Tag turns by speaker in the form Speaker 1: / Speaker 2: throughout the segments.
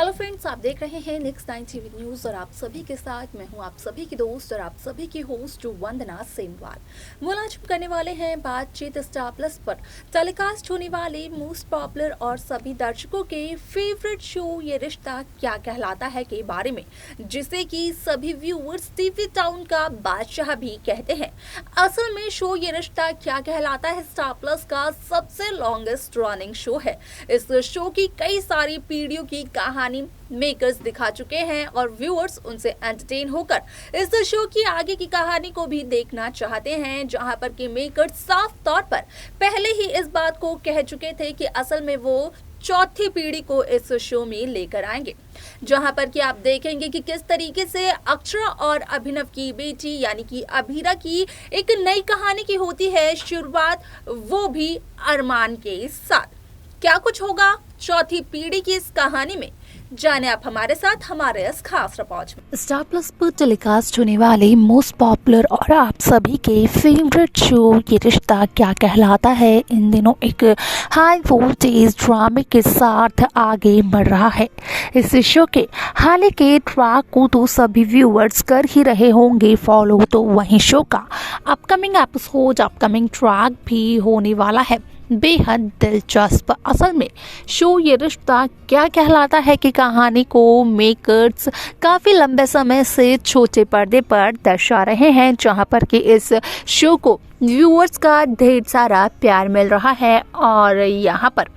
Speaker 1: Hello friends, आप देख रहे हैं नेक्स्ट 9 टीवी न्यूज़ और आप सभी के साथ मैं हूं आप सभी की दोस्त और आप सभी की होस्ट वंदना सेमवाल। आज हम करने वाले हैं बातचीत स्टार प्लस पर टेलीकास्ट होने वाले मोस्ट पॉपुलर और सभी दर्शकों के फेवरेट शो ये रिश्ता क्या कहलाता है के बारे में, जिसे कि सभी व्यूअर्स टीवी टाउन का बादशाह भी कहते हैं। असल में शो ये रिश्ता क्या कहलाता है स्टार प्लस का सबसे लॉन्गेस्ट रनिंग शो है। इस शो की कई सारी पीढ़ियों की कहानी मेकर्स दिखा चुके हैं और व्यूअर्स उनसे एंटरटेन होकर इस शो की आगे की कहानी को भी देखना चाहते हैं, जहां पर कि मेकर्स साफ तौर पर पहले ही इस बात को कह चुके थे कि असल में वो चौथी पीढ़ी को इस शो में लेकर आएंगे, जहां पर कि आप देखेंगे कि किस तरीके से अक्षरा और अभिनव की बेटी यानी कि अभीरा की एक नई कहानी की होती है शुरुआत, वो भी अरमान के साथ। क्या कुछ होगा चौथी पीढ़ी की इस कहानी में, जाने आप हमारे साथ हमारे इस खास रिपोर्ट में।
Speaker 2: स्टार प्लस पर टेलीकास्ट होने वाले मोस्ट पॉपुलर और आप सभी के फेवरेट शो ये रिश्ता क्या कहलाता है इन दिनों एक हाई वोल्टेज ड्रामे के साथ आगे बढ़ रहा है। इस शो के हाल के ट्रैक को तो सभी व्यूअर्स कर ही रहे होंगे फॉलो, तो वहीं शो का अपकमिंग एपिसोड अपकमिंग ट्रैक भी होने वाला है बेहद दिलचस्प। असल में शो ये रिश्ता क्या कहलाता है कि कहानी को मेकर्स काफ़ी लंबे समय से छोटे पर्दे पर दर्शा रहे हैं, जहां पर कि इस शो को व्यूअर्स का ढेर सारा प्यार मिल रहा है और यहां पर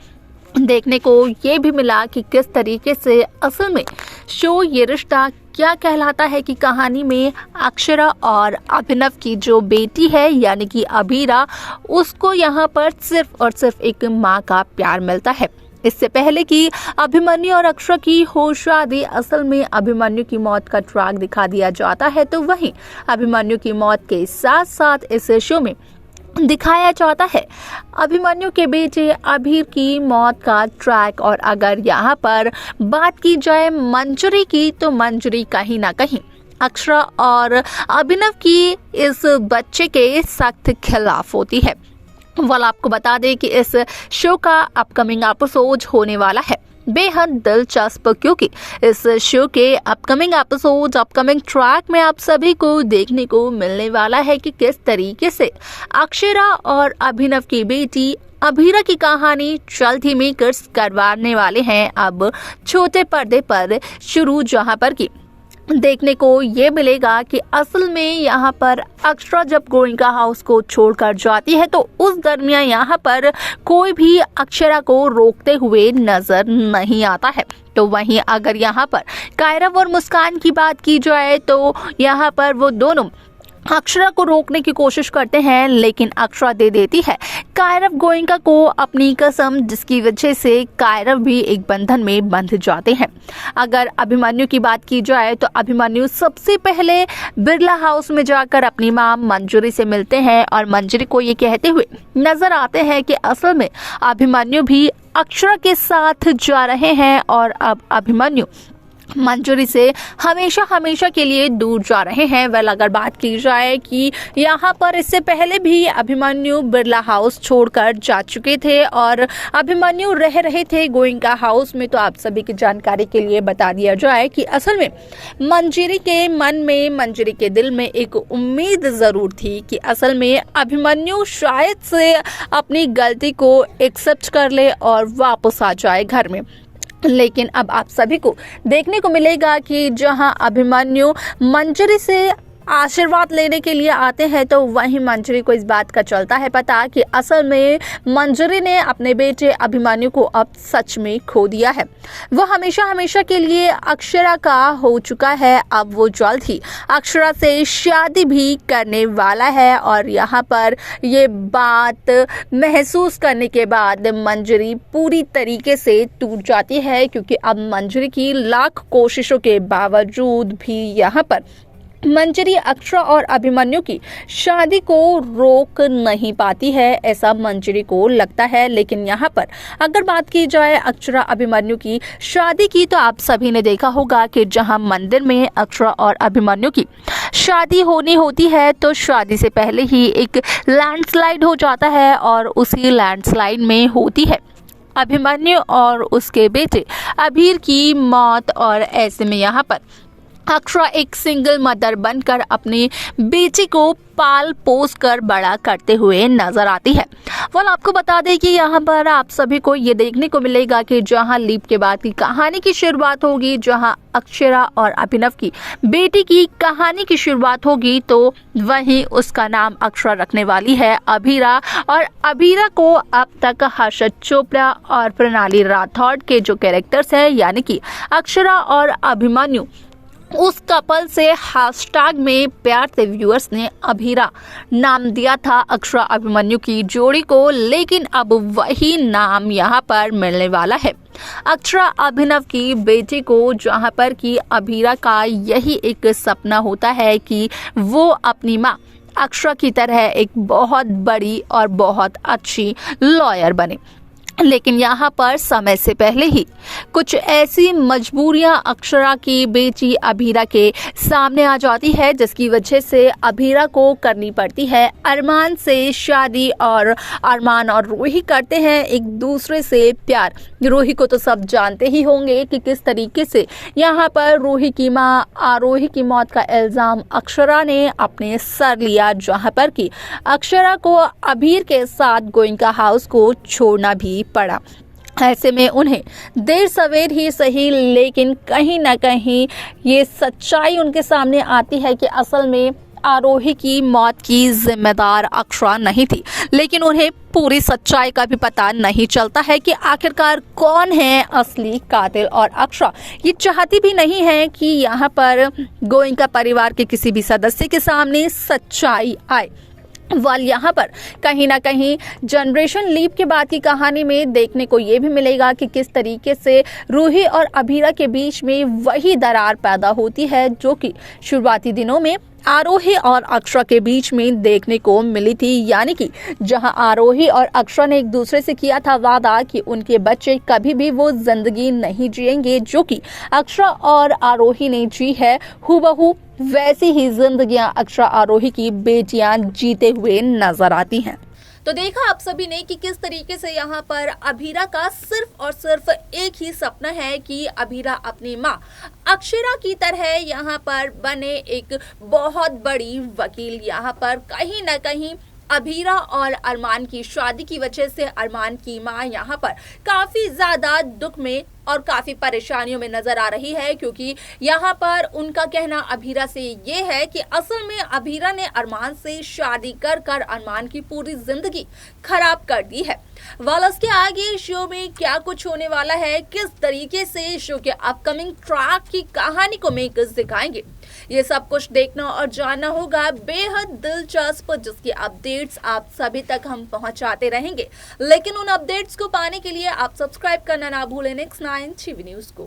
Speaker 2: देखने को ये भी मिला कि किस तरीके से असल में शो ये रिश्ता क्या कहलाता है कि कहानी में अक्षरा और अभिनव की जो बेटी है यानी कि अभीरा, उसको यहाँ पर सिर्फ और सिर्फ एक माँ का प्यार मिलता है। इससे पहले कि अभिमन्यु और अक्षरा की हो शादी, असल में अभिमन्यु की मौत का ट्रैक दिखा दिया जाता है, तो वहीं अभिमन्यु की मौत के साथ साथ इस शो में दिखाया जाता है अभिमन्यु के बेटे अभीर की मौत का ट्रैक। और अगर यहाँ पर बात की जाए मंजरी की, तो मंजरी कहीं ना कहीं अक्षरा और अभिनव की इस बच्चे के सख्त खिलाफ होती है। आपको बता दें कि इस शो का अपकमिंग एपिसोड होने वाला है बेहद दिलचस्प, क्योंकि इस शो के अपकमिंग एपिसोड अपकमिंग ट्रैक में आप सभी को देखने को मिलने वाला है कि किस तरीके से अक्षरा और अभिनव की बेटी अभीरा की कहानी जल्द ही मेकर्स करवाने वाले हैं अब छोटे पर्दे पर शुरू, जहां पर कि देखने को ये मिलेगा कि असल में यहाँ पर अक्षरा जब गोइंका हाउस को छोड़कर जाती है तो उस दरमियान यहाँ पर कोई भी अक्षरा को रोकते हुए नजर नहीं आता है। तो वहीं अगर यहाँ पर कायरव और मुस्कान की बात की जाए तो यहाँ पर वो दोनों अक्षरा को रोकने की कोशिश करते हैं, लेकिन अक्षरा दे देती है कायरव गोइंका को अपनी कसम, जिसकी वजह से कायरव भी एक बंधन में बंध जाते हैं। अगर अभिमन्यु की बात की जाए तो अभिमन्यु सबसे पहले बिरला हाउस में जाकर अपनी मां मंजरी से मिलते हैं और मंजरी को ये कहते हुए नजर आते हैं कि असल में अभिमन्यु भी अक्षरा के साथ जा रहे हैं और अब अभिमन्यु मंजरी से हमेशा के लिए दूर जा रहे हैं। अगर बात की जाए कि यहाँ पर इससे पहले भी अभिमन्यु बिरला हाउस छोड़कर जा चुके थे और अभिमन्यु रह रहे थे गोइंका हाउस में, तो आप सभी की जानकारी के लिए बता दिया जाए कि असल में मंजरी के मन में, मंजरी के दिल में एक उम्मीद जरूर थी कि असल में अभिमन्यु शायद से अपनी गलती को एक्सेप्ट कर ले और वापस आ जाए घर में। लेकिन अब आप सभी को देखने को मिलेगा कि जहां अभिमन्यु मंजरी से आशीर्वाद लेने के लिए आते हैं तो वहीं मंजरी को इस बात का चलता है पता कि असल में मंजरी ने अपने बेटे अभिमन्यु को अब सच में खो दिया है। वो हमेशा के लिए अक्षरा का हो चुका है, अब वो जल्द ही अक्षरा से शादी भी करने वाला है। और यहाँ पर ये बात महसूस करने के बाद मंजरी पूरी तरीके से टूट जाती है, क्योंकि अब मंजरी की लाख कोशिशों के बावजूद भी यहाँ पर मंजरी अक्षरा और अभिमन्यु की शादी को रोक नहीं पाती है, ऐसा मंजरी को लगता है। लेकिन यहाँ पर अगर बात की जाए अक्षरा अभिमन्यु की शादी की, तो आप सभी ने देखा होगा कि जहाँ मंदिर में अक्षरा और अभिमन्यु की शादी होनी होती है तो शादी से पहले ही एक लैंडस्लाइड हो जाता है और उसी लैंडस्लाइड में होती है अभिमन्यु और उसके बेटे अभीर की मौत, और ऐसे में यहाँ पर अक्षरा एक सिंगल मदर बनकर अपने बेटे को पाल पोस कर बड़ा करते हुए नजर आती है। आपको बता दें कि यहाँ पर आप सभी को ये देखने को मिलेगा कि जहाँ लीप के बाद की कहानी की शुरुआत होगी, जहाँ अक्षरा और अभिनव की बेटी की कहानी की शुरुआत होगी, तो वहीं उसका नाम अक्षरा रखने वाली है अभीरा। और अभीरा को अब तक हर्षद चोपड़ा और प्रणाली राठौड़ के जो कैरेक्टर्स हैं, यानी कि अक्षरा और अभिमन्यु, उस कपल से हैशटैग में प्यार से व्यूअर्स ने अभीरा नाम दिया था अक्षरा अभिमन्यु की जोड़ी को, लेकिन अब वही नाम यहाँ पर मिलने वाला है अक्षरा अभिनव की बेटी को, जहाँ पर कि अभीरा का यही एक सपना होता है कि वो अपनी माँ अक्षरा की तरह एक बहुत बड़ी और बहुत अच्छी लॉयर बने। लेकिन यहाँ पर समय से पहले ही कुछ ऐसी मजबूरियां अक्षरा की बेटी अभीरा के सामने आ जाती है, जिसकी वजह से अभीरा को करनी पड़ती है अरमान से शादी। और अरमान और रूही करते हैं एक दूसरे से प्यार। रूही को तो सब जानते ही होंगे कि किस तरीके से यहाँ पर रूही की माँ आरोही की मौत का इल्ज़ाम अक्षरा ने अपने सर लिया, जहाँ पर कि अक्षरा को अभीर के साथ गोइंका हाउस को छोड़ना भी पड़ा। ऐसे में उन्हें देर सवेर ही सही, लेकिन कहीं ना कहीं ये सच्चाई उनके सामने आती है कि असल में आरोही की मौत की जिम्मेदार अक्षरा नहीं थी। लेकिन उन्हें पूरी सच्चाई का भी पता नहीं चलता है कि आखिरकार कौन है असली कातिल। और अक्षरा ये चाहती भी नहीं है कि यहाँ पर गोइंका परिवार के किसी भी सदस्य के सामने सच्चाई आए। यहाँ पर कहीं ना कहीं जनरेशन लीप के बाद की कहानी में देखने को ये भी मिलेगा कि किस तरीके से रूही और अभीरा के बीच में वही दरार पैदा होती है जो कि शुरुआती दिनों में आरोही और अक्षरा के बीच में देखने को मिली थी। यानी कि जहां आरोही और अक्षरा ने एक दूसरे से किया था वादा कि उनके बच्चे कभी भी वो जिंदगी नहीं जिएंगे जो कि अक्षरा और आरोही ने जी है, हूबहू वैसी ही जिंदगियां अक्षरा आरोही की बेटियां जीते हुए नजर आती हैं।
Speaker 1: तो देखा आप सभी ने कि किस तरीके से यहाँ पर अभीरा का सिर्फ और सिर्फ एक ही सपना है कि अभीरा अपनी माँ अक्षरा की तरह यहाँ पर बने एक बहुत बड़ी वकील। यहाँ पर कहीं ना कहीं अभीरा और अरमान की शादी की वजह से अरमान की माँ यहाँ पर काफी ज्यादा दुख में और काफी परेशानियों में नजर आ रही है, क्योंकि यहाँ पर उनका कहना अभीरा से ये है कि असल में अभीरा ने अरमान से शादी कर कर अरमान की पूरी जिंदगी खराब कर दी है। उसके आगे शो में क्या कुछ होने वाला है, किस तरीके से शो के अपकमिंग ट्रैक की कहानी को मेकर्स दिखाएंगे, ये सब कुछ देखना और जानना होगा बेहद दिलचस्प, जिसकी अपडेट्स आप सभी तक हम पहुंचाते रहेंगे। लेकिन उन अपडेट्स को पाने के लिए आप सब्सक्राइब करना ना भूलें नेक्स्ट 9 टीवी न्यूज़ को।